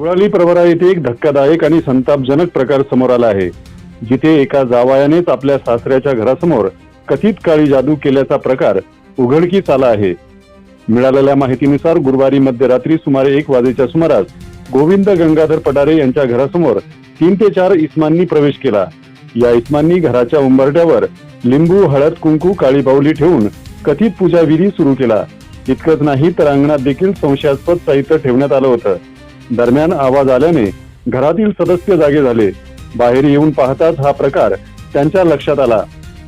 देवळाली प्रवरा येथे एक धक्कादायक आणि संतापजनक प्रकार समोर आला आहे, जिथे एका जावयानेच आपल्या सासऱ्याच्या घरासमोर कथित काळी जादू केल्याचा प्रकार उघडकीस आला आहे. मिळालेल्या माहितीनुसार गुरुवारी मध्यरात्री सुमारे 1 वाजेच्या सुमारास गोविंद गंगाधर पठारे यांच्या घरासमोर 3 ते 4 इसमांनी प्रवेश केला. या इसमांनी घराच्या उंबरठ्यावर लिंबू, हळद, कुंकू, काळी बाहुली ठेवून कथित पूजा विधी सुरू केला. इतकंच नाही तर अंगणात देखील संशयास्पद साहित्य ठेवण्यात आलं होतं. दरम्यान आवाज आल्याने घरातील सदस्य जागे झाले. बाहेर येऊन पाहताच हा प्रकार त्यांच्या लक्षात आला.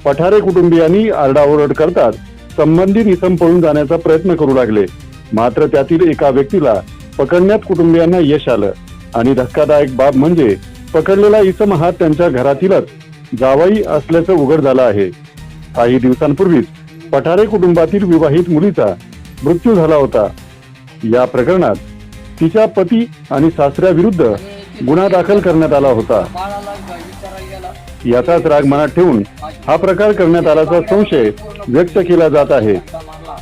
पठारे कुटुंबियांनी आरडाओरड करताच संबंधित इसम पळून जाण्याचा प्रयत्न करू लागले. मात्र त्यातील एका व्यक्तीला पकडण्यात कुटुंबियांना यश आलं आणि धक्कादायक बाब म्हणजे पकडलेला इसम हा त्यांच्या घरातीलच जावई असल्याचं उघड झालं आहे. काही दिवसांपूर्वीच पठारे कुटुंबातील विवाहित मुलीचा मृत्यू झाला होता. या प्रकरणात तिच्या पती आणि सासऱ्याविरुद्ध गुन्हा दाखल करण्यात आला होता. याचाच राग मनात ठेवून हा प्रकार करण्यात आल्याचा संशय व्यक्त केला जात आहे.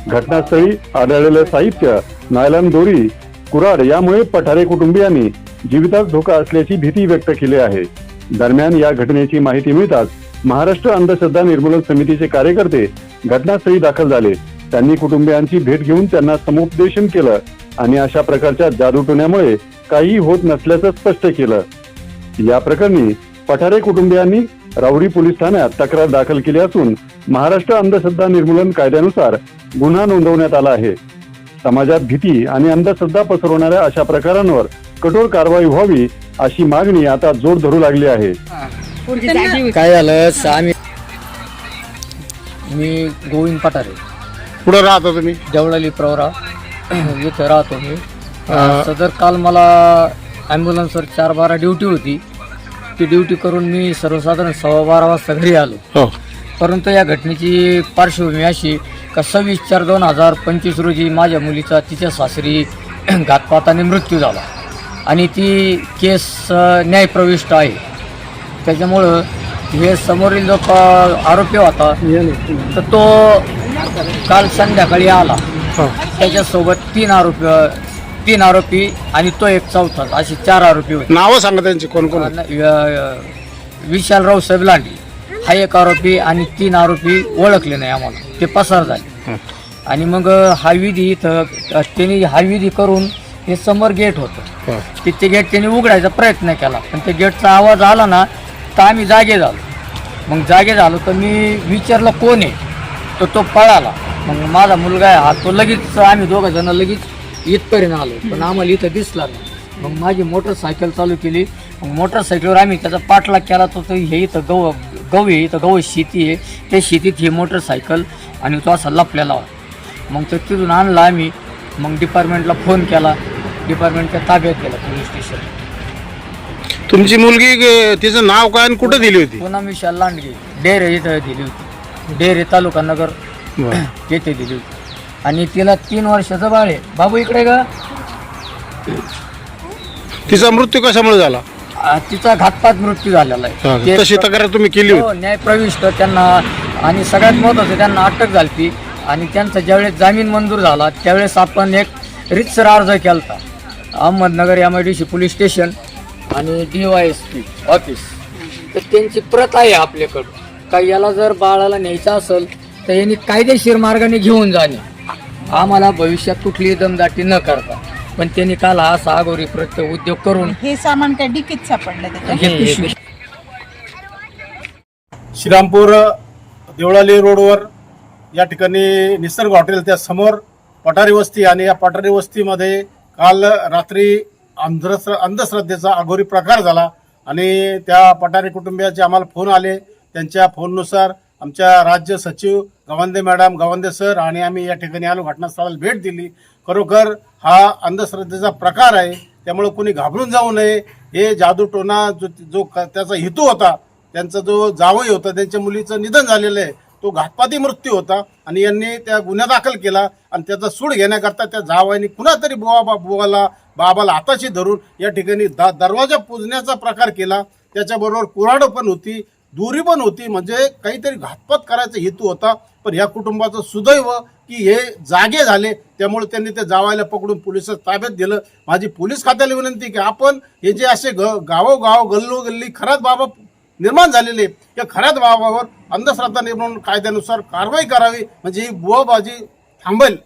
घटनास्थळी आढळलेलं साहित्य, नायलॉन दोरी, कुऱ्हाड यामुळे पठारे कुटुंबियांनी जीवितास धोका असल्याची भीती व्यक्त केली आहे. दरम्यान या घटनेची माहिती मिळताच महाराष्ट्र अंधश्रद्धा निर्मूलन समितीचे कार्यकर्ते घटनास्थळी दाखल झाले. त्यांनी कुटुंबियांची भेट घेऊन त्यांना समुपदेशन केलं आणि अशा प्रकारच्या जादूटोण्यामुळे काही होत नसल्याचं स्पष्ट केलं. या प्रकरणी पठारे कुटुंबियांनी राहुरी पोलीस ठाण्यात तक्रार दाखल केली असून महाराष्ट्र अंधश्रद्धा निर्मूलन कायद्यानुसार गुन्हा नोंदवण्यात आला आहे. समाजात भीती आणि अंधश्रद्धा पसरवणाऱ्या अशा प्रकारांवर कठोर कारवाई व्हावी अशी मागणी आता जोर धरू लागली आहे. काय झालं, मी गोविंद पठारे, कुठं राहता तुम्ही? देवळाली प्रवरा इथं राहतो मी. सदर काल मला ॲम्ब्युलन्सवर 4:12 ड्युटी होती. ती ड्युटी करून मी सर्वसाधारण 12:15 वाजता घरी आलो. परंतु या घटनेची पार्श्वभूमी अशी का 26/4/2025 रोजी माझ्या मुलीचा तिच्या सासरी घातपाताने मृत्यू झाला आणि ती केस न्यायप्रविष्ट आहे. त्याच्यामुळं हे समोरील जो आरोपी होता तर तो काल संध्याकाळी आला. त्याच्यासोबत 3 आरोपी आणि तो एक चौथा, असे 4 आरोपी होते. नावं सांगा त्यांची, कोण कोण? विशालराव साहेब लांडी हा एक आरोपी आणि 3 आरोपी ओळखले नाही आम्हाला, ते पसार झाले. आणि मग हा विधी इथं त्यांनी हा विधी करून हे समोर गेट होतं, ते गेट त्यांनी उघडायचा प्रयत्न केला. पण ते गेटचा आवाज आला ना तर आम्ही जागे झालो. मग जागे झालो तर मी विचारलं कोण आहे, तर तो पळाला. मग माझा मुलगा आहे हा, तो लगेच आम्ही 2 जण लगेच इथपर्यंत आलो, पण आम्हाला इथं दिसला नाही. मग माझी मोटरसायकल चालू केली. मग मोटरसायकलवर आम्ही त्याचा पाठलाग केला. तो हे इथं गहू आहे, इथं गहू शेती आहे, त्या शेतीत ही मोटरसायकल आणि तो असा लपलेला होता. मग तो तिथून आणला आम्ही. मग डिपार्टमेंटला फोन केला, डिपार्टमेंटच्या ताब्यात गेला पोलीस स्टेशन. तुमची मुलगी, तिचं नाव काय आणि कुठं दिली होती? पुन्हा विशाल लांडगे डेरे इथं दिली होती, डेरे तालुका नगर येथे दिली होती. आणि तिला 3 वर्षाचं बाळ आहे. बाबू इकडे का? तिचा मृत्यू कशामुळे झाला? तिचा घातपात मृत्यू झालेला आहे. तशी तक्रार तुम्ही केली होती? न्यायप्रविष्ट त्यांना, आणि सगळ्यात महत्त्वाचं त्यांना अटक झाली. आणि त्यांचा ज्यावेळेस जामीन मंजूर झाला त्यावेळेस आपण एक रितसर अर्ज केला होता. अहमदनगर MIDC पोलीस स्टेशन आणि DYSP ऑफिस, तर त्यांची प्रत आहे आपल्याकडं का याला जर बाळाला न्यायचं असेल तर यांनी कायदेशीर मार्गाने घेऊन जाणे, आम्हाला भविष्यात कुठलीही दमदाटी न करता. पण त्यांनी काल हा असा आगोरी प्रत्ये उद्योग करून हे सामान काय डिकीत सापडलं. श्रीरामपूर देवळाली रोडवर या ठिकाणी निसर्ग हॉटेल त्या समोर पठारी वस्ती, आणि या पठारी वस्तीमध्ये काल रात्री अंधश्रद्धेचा अघोरी प्रकार झाला. आणि त्या पठारी कुटुंबियाचे आम्हाला फोन आले. त्यांच्या फोननुसार आमच्या राज्य सचिव गवंदे मॅडम, गवंदे सर आणि आम्ही या ठिकाणी आलो, घटनास्थळाला भेट दिली. खरोखर हा अंधश्रद्धेचा प्रकार आहे, त्यामुळे कोणी घाबरून जाऊ नये. हे जादूटोणा जो त्याचा हेतू होता, त्यांचा जो जावई होता, त्यांच्या मुलीचं निधन झालेलं आहे, तो घातपाती मृत्यू होता. आणि यांनी त्या गुन्हा दाखल केला आणि त्याचा सूड घेण्याकरता त्या जावयाने कुणा तरी बाबाला हाताशी धरून या ठिकाणी दरवाजा पुजण्याचा प्रकार केला. त्याच्याबरोबर कुऱ्हाड पण होती, दुरी पण होती, म्हणजे काहीतरी घातपात करायचा हेतू होता. पण या कुटुंबाचं सुदैव की हे जागे झाले, त्यामुळे त्यांनी ते जावायला पकडून पोलिसात ताब्यात दिलं. माझी पोलीस खात्याला विनंती की आपण हे जे असे गावोगाव गल्लोगल्ली खरात बाबा निर्माण झालेले, या खरात बाबावर अंधश्रद्धा निर्माण कायद्यानुसार कारवाई करावी, म्हणजे ही बुवाबाजी थांबेल.